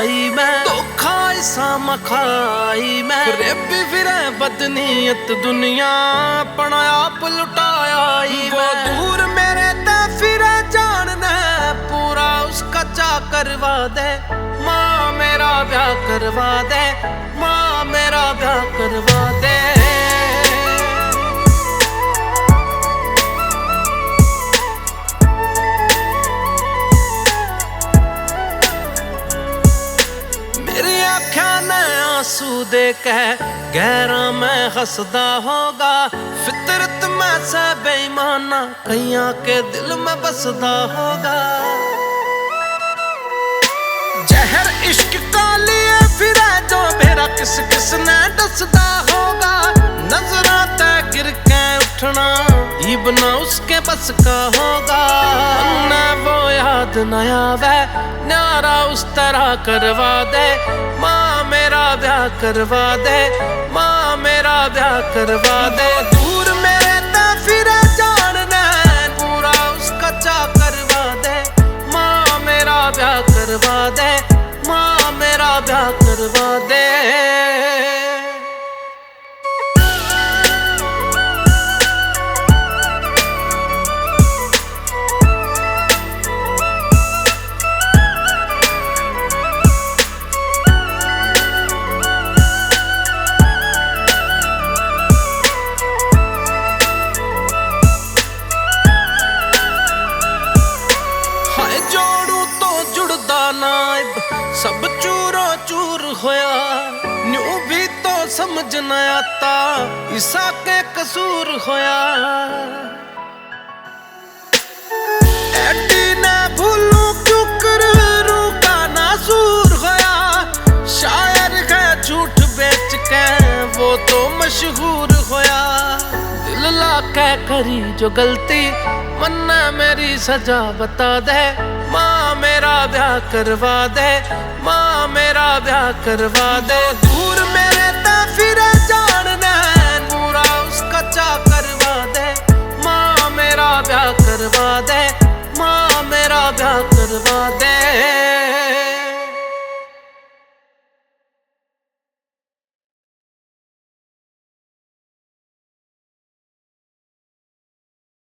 आई मैं, धोखा ऐसा मखाई मैं। रेबी फिरे बदनीयत दुनिया, अपना आप लुटाया वो दूर मेरे ते फिरे जानने, पूरा उसका चा करवा दे माँ, मेरा ब्याह करवा दे माँ, मेरा ब्याह करवा दे। आंसू देके गहरा मैं हंसदा होगा, फितरत में से बेईमाना कईयां के दिल में बसदा होगा। जहर इश्क का लिए फिर जो मेरा किस किस ने डसदा होगा, नजरा ते गिर के उठना इबना उसके बस का होगा। न वो याद न आवे, न्यारा उस तरह करवा दे माँ, मेरा ब्याह करवा दे माँ, मेरा ब्याह करवा दे। दूर मेरे ते फिरे जानने, पूरा उसका चा करवा दे माँ, मेरा ब्याह करवा दे माँ, मेरा ब्याह करवा दे। सब चूरो चूर होया, न्यू भी तो समझ न आता, ईसा के कसूर होया। एडी ने भूलू क्यों कर रू का नासूर होया, शायर है झूठ बेच के वो तो मशहूर होया। दिल ला के करी जो गलती, मन्ना मेरी सजा बता दे माँ, मेरा ब्याह करवा दे माँ, मेरा ब्याह करवा दे। दूर मेरे ते फिरे जानने, पूरा उसका चा करवा दे माँ, मेरा ब्याह करवा दे माँ, मेरा ब्याह करवा दे।